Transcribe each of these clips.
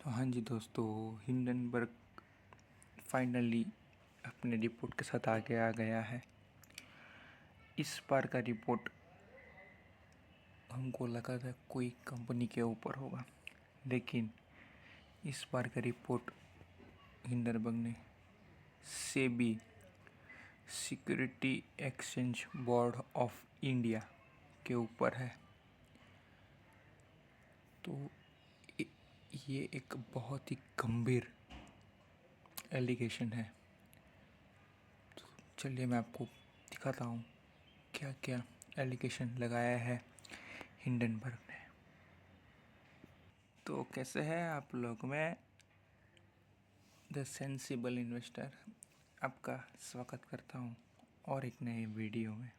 तो हाँ जी दोस्तों, हिंडनबर्ग फाइनली अपने रिपोर्ट के साथ आगे आ गया है। इस बार का रिपोर्ट हमको लगा था कोई कंपनी के ऊपर होगा, लेकिन इस बार का रिपोर्ट हिंडनबर्ग ने SEBI security exchange board of India के ऊपर है। तो ये एक बहुत ही गंभीर एलिगेशन है। तो चलिए मैं आपको दिखाता हूँ क्या क्या एलिगेशन लगाया है हिंडनबर्ग ने। तो कैसे हैं आप लोग? मैं द सेंसिबल इन्वेस्टर आपका स्वागत करता हूँ और एक नए वीडियो में।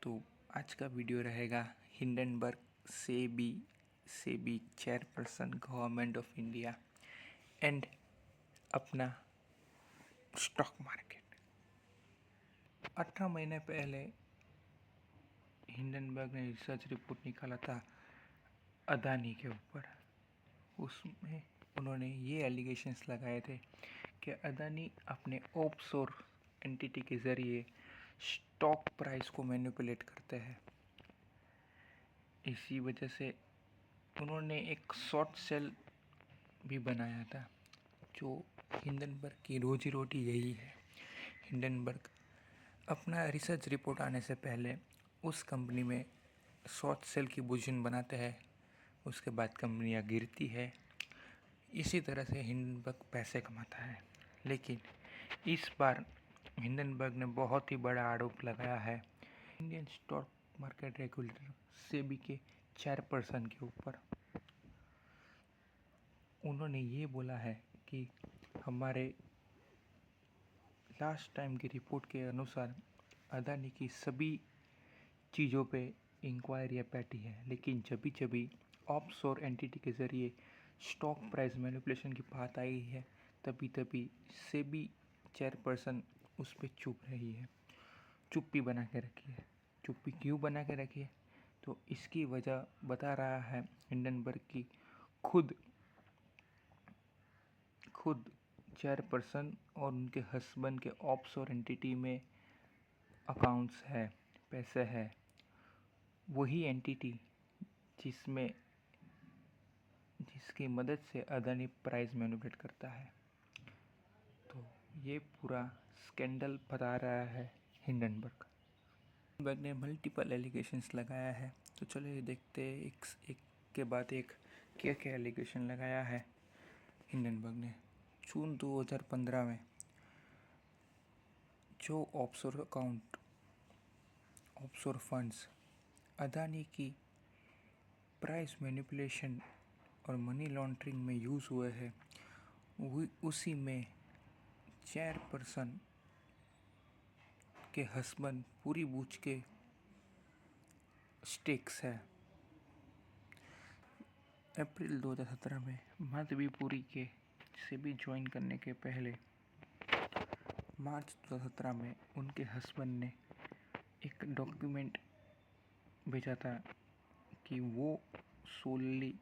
तो आज का वीडियो रहेगा Hindenburg SEBI chairperson government of India and अपना स्टॉक मार्केट। 18 महीने पहले हिंडनबर्ग ने रिसर्च रिपोर्ट निकाला था अदानी के ऊपर। उसमें उन्होंने ये एलिगेशंस लगाए थे कि अदानी अपने ऑफशोर एंटिटी के ज़रिए स्टॉक प्राइस को मैनिपुलेट करते हैं। इसी वजह से उन्होंने एक शॉर्ट सेल भी बनाया था। जो हिंडनबर्ग की रोजी रोटी यही है। हिंडनबर्ग अपना रिसर्च रिपोर्ट आने से पहले उस कंपनी में शॉर्ट सेल की पोजीशन बनाते हैं, उसके बाद कंपनियां गिरती है। इसी तरह से हिंडनबर्ग पैसे कमाता है। लेकिन इस बार हिंडनबर्ग ने बहुत ही बड़ा आरोप लगाया है Indian stock market regulator SEBI के चेयरपर्सन के ऊपर। उन्होंने ये बोला है कि हमारे लास्ट टाइम की रिपोर्ट के अनुसार अदानी की सभी चीज़ों पे इंक्वायरियाँ बैठी है, लेकिन जब भी ऑफशोर एंटिटी के ज़रिए स्टॉक प्राइस मैनिपुलेशन की बात आई है तभी सेबी चेयरपर्सन उस पर चुप रही है, चुप्पी बना के रखी है। चुप्पी क्यों बना के रखी है? तो इसकी वजह बता रहा है हिंडनबर्ग की खुद चेयरपर्सन और उनके हस्बैंड के ऑफशोर एंटिटी में अकाउंट्स है, पैसे है। वही एंटिटी जिसकी मदद से अदानी प्राइस मैनिपुलेट करता है। तो ये पूरा स्कैंडल बता रहा है हिंडनबर्ग। हिंडनबर्ग ने मल्टीपल एलिगेशंस लगाया है। तो चलिए देखते हैं एक के बाद एक क्या क्या एलिगेशन लगाया है हिंडनबर्ग ने। जून 2015 में जो ऑफशोर फंड्स अदानी की प्राइस मैनिपुलेशन और मनी लॉन्ड्रिंग में यूज़ हुए हैं, उसी में चेयरपर्सन के हस्बैंड पूरी बूझ के स्टेक्स है। अप्रैल 2017 में माधवीपुरी के सेबी ज्वाइन करने के पहले मार्च 2017 में उनके हस्बैंड ने एक डॉक्यूमेंट भेजा था कि वो सोलली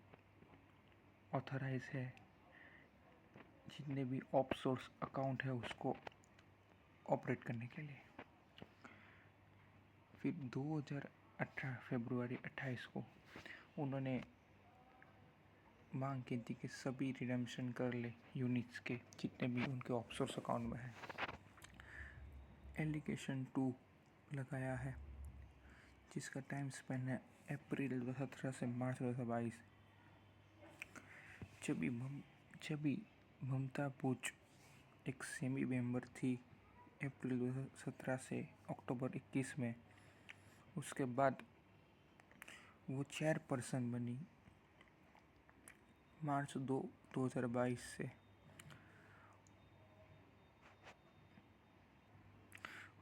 ऑथराइज है जितने भी ऑफशोर अकाउंट है उसको ऑपरेट करने के लिए। फिर 2018 फरवरी 28 को उन्होंने मांग की थी कि सभी रिडेम्पशन कर ले यूनिट्स के जितने भी उनके ऑफशोर अकाउंट में है। एलिगेशन 2 लगाया है जिसका टाइम स्पेन है अप्रैल 2017 से मार्च 2022। जब भी ममता बुच एक सेमी मेंबर थी अप्रैल 2017 से अक्टूबर 21 में, उसके बाद वो चेयरपर्सन बनी मार्च 2022 से।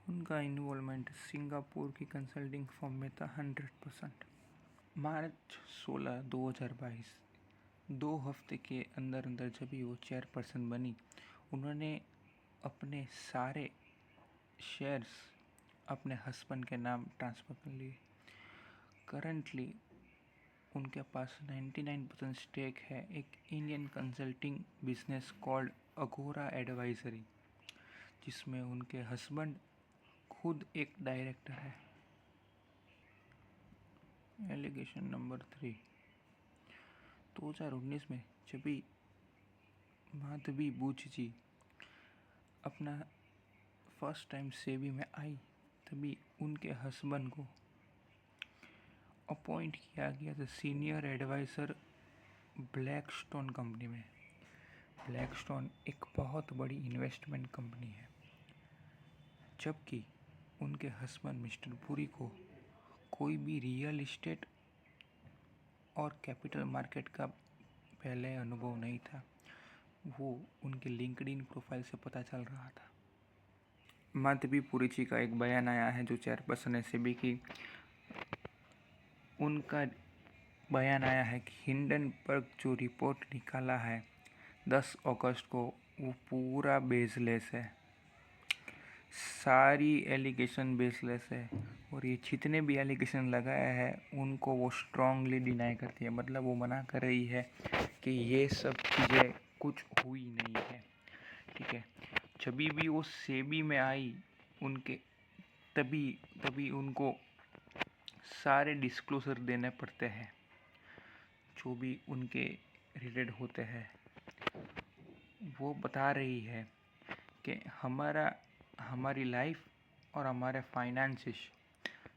उनका इन्वॉल्वमेंट सिंगापुर की कंसल्टिंग फर्म में था 100%। मार्च 16 2022, 2 हफ्ते के अंदर जब भी वो चेयरपर्सन बनी, उन्होंने अपने सारे शेयर्स अपने हस्बैंड के नाम ट्रांसफ़र कर लिए। करंटली उनके पास 99% स्टेक है एक इंडियन कंसल्टिंग बिजनेस कॉल्ड अगोरा एडवाइजरी, जिसमें उनके हस्बैंड खुद एक डायरेक्टर है। एलिगेशन नंबर 3, 2019 में जब माधवी बुच जी अपना फर्स्ट टाइम सेबी में आई, तभी उनके हस्बैंड को अपॉइंट किया गया था सीनियर एडवाइज़र ब्लैकस्टोन कंपनी में। ब्लैकस्टोन एक बहुत बड़ी इन्वेस्टमेंट कंपनी है, जबकि उनके हस्बैंड मिस्टर पुरी को कोई भी रियल इस्टेट और कैपिटल मार्केट का पहले अनुभव नहीं था। वो उनके लिंक्डइन प्रोफाइल से पता चल रहा था। माधवी पुरी जी का एक बयान आया है जो चेयरपर्सन है सेबी की। उनका बयान आया है कि हिंडनबर्ग जो रिपोर्ट निकाला है 10 अगस्त को, वो पूरा बेसलेस है, सारी एलिगेशन बेसलेस है, और ये जितने भी एलिगेशन लगाया है उनको वो स्ट्रांगली डिनाई करती है। मतलब वो मना कर रही है कि ये सब चीज़ें कुछ हुई नहीं है। ठीक है, जब भी वो सेबी में आई उनके तभी उनको सारे डिस्क्लोजर देने पड़ते हैं जो भी उनके रिलेटेड होते हैं। वो बता रही है कि हमारी लाइफ और हमारे फाइनेंसेस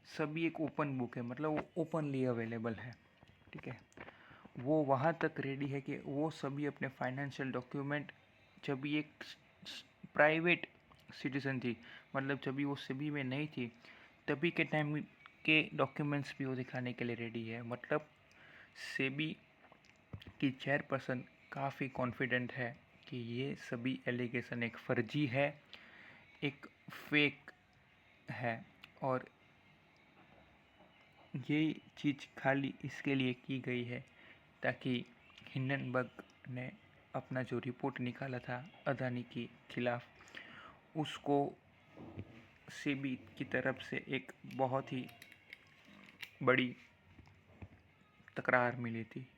सभी एक ओपन बुक है, मतलब वो ओपनली अवेलेबल है। ठीक है, वो वहाँ तक रेडी है कि वो सभी अपने फाइनेंशियल डॉक्यूमेंट, जब भी एक प्राइवेट सिटीजन थी, मतलब जब भी वो सेबी में नहीं थी, तभी के टाइम के डॉक्यूमेंट्स भी वो दिखाने के लिए रेडी है। मतलब सेबी की चेयरपर्सन काफ़ी कॉन्फिडेंट है कि ये सभी एलिगेशन एक फर्जी है, एक फेक है, और ये चीज़ खाली इसके लिए की गई है ताकि हिंडनबर्ग ने अपना जो रिपोर्ट निकाला था अदानी के खिलाफ, उसको सेबी की तरफ से एक बहुत ही बड़ी तकरार मिली थी।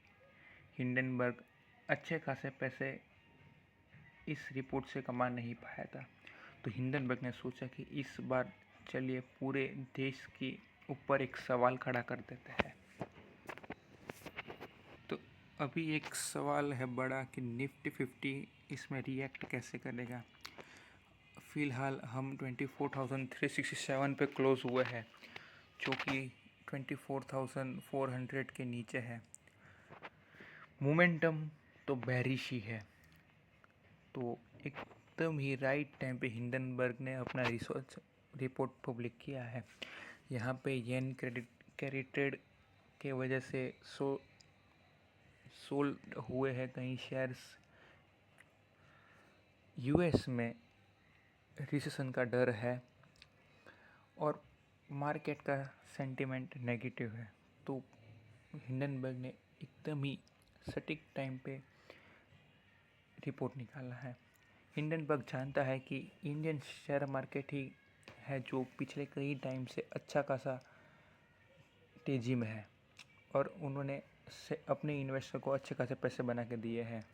हिंडनबर्ग अच्छे खासे पैसे इस रिपोर्ट से कमा नहीं पाया था, तो हिंडनबर्ग ने सोचा कि इस बार चलिए पूरे देश के ऊपर एक सवाल खड़ा कर देते हैं। तो अभी एक सवाल है बड़ा कि निफ्टी 50 इसमें रिएक्ट कैसे करेगा। फ़िलहाल हम 24,367 पे क्लोज़ हुए हैं, जो कि 24,400 के नीचे है। मोमेंटम तो बेरिश ही है, तो एकदम ही राइट टाइम पे हिंडनबर्ग ने अपना रिसर्च रिपोर्ट पब्लिक किया है। यहाँ पे येन क्रेडिटेड के वजह से सोल्ड हुए हैं कई शेयर्स। यूएस में रिसेशन का डर है और मार्केट का सेंटिमेंट नेगेटिव है, तो हिंडनबर्ग ने एकदम ही सटीक टाइम पे रिपोर्ट निकाला है। हिंडनबर्ग जानता है कि इंडियन शेयर मार्केट ही है जो पिछले कई टाइम से अच्छा खासा तेजी में है, और उन्होंने अपने इन्वेस्टर को अच्छे खासे पैसे बना के दिए हैं।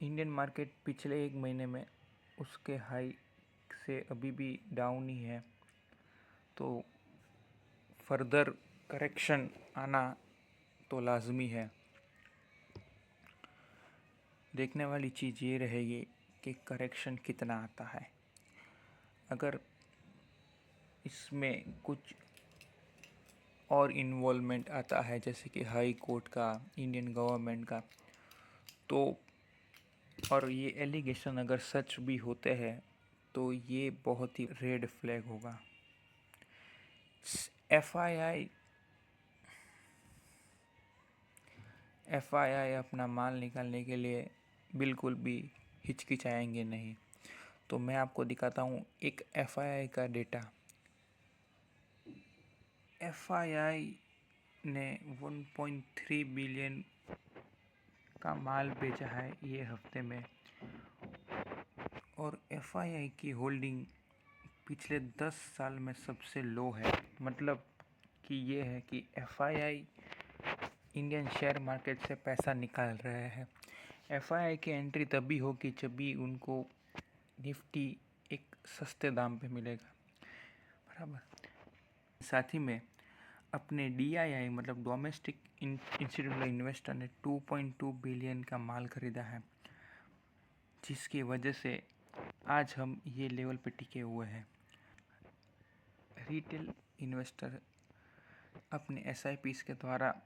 इंडियन मार्केट पिछले एक महीने में उसके हाई से अभी भी डाउन ही है, तो फर्दर करेक्शन आना तो लाजमी है। देखने वाली चीज़ ये रहेगी कि करेक्शन कितना आता है। अगर इसमें कुछ और इन्वॉल्वमेंट आता है, जैसे कि हाई कोर्ट का, इंडियन गवर्नमेंट का, तो और ये एलिगेशन अगर सच भी होते हैं तो ये बहुत ही रेड फ्लैग होगा। एफआईआई अपना माल निकालने के लिए बिल्कुल भी हिचकिचाएंगे नहीं। तो मैं आपको दिखाता हूँ एक एफआईआई का डेटा। एफआईआई ने 1.3 बिलियन का माल बेचा है ये हफ्ते में, और एफआईआई की होल्डिंग पिछले 10 साल में सबसे लो है। मतलब कि ये है कि एफआईआई इंडियन शेयर मार्केट से पैसा निकाल रहे हैं। एफआईआई की एंट्री तभी होगी जब भी उनको निफ्टी एक सस्ते दाम पे मिलेगा, बराबर। साथ ही में अपने डीआईआई मतलब डोमेस्टिक इंस्टीट्यूशनल इन्वेस्टर ने 2.2 बिलियन का माल खरीदा है, जिसकी वजह से आज हम ये लेवल पे टिके हुए हैं। रिटेल इन्वेस्टर अपने एसआईपीस के द्वारा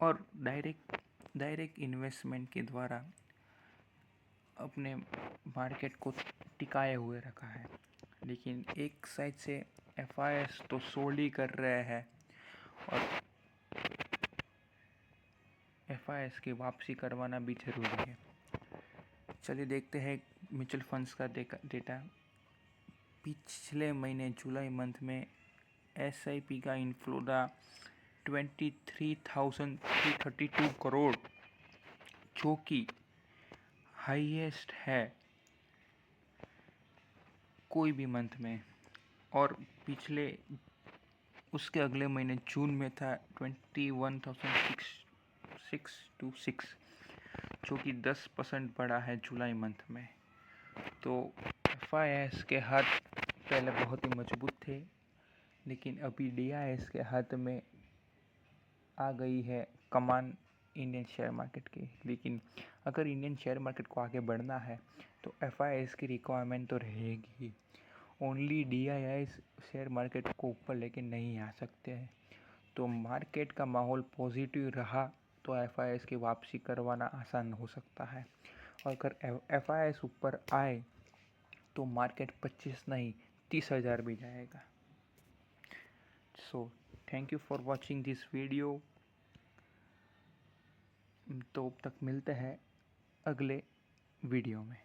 और डायरेक्ट इन्वेस्टमेंट के द्वारा अपने मार्केट को टिकाए हुए रखा है। लेकिन एक साइड से एफआईआई तो सोल्ड ही कर रहे हैं और एफआईआई की वापसी करवाना भी जरूरी है। चलिए देखते हैं म्यूचुअल फंड्स का डेटा। पिछले महीने जुलाई मंथ में एसआईपी का इनफ्लो था 23,332 करोड़, जो कि हाईएस्ट है कोई भी मंथ में। और पिछले उसके अगले महीने जून में था 21,626, जो कि 10% बढ़ा है जुलाई मंथ में। तो एफआईआई के हाथ पहले बहुत ही मजबूत थे, लेकिन अभी डीआईआई के हाथ में आ गई है कमान इंडियन शेयर मार्केट की। लेकिन अगर इंडियन शेयर मार्केट को आगे बढ़ना है तो एफआईआई की रिक्वायरमेंट तो रहेगी। ओनली डीआईआई शेयर मार्केट को ऊपर लेके नहीं आ सकते हैं। तो मार्केट का माहौल पॉजिटिव रहा तो एफआईआई की वापसी करवाना आसान हो सकता है। और अगर एफआईआई ऊपर आए तो मार्केट 25 नहीं 30,000 भी जाएगा। So thank you for watching this video. तो अब तक मिलते हैं अगले वीडियो में।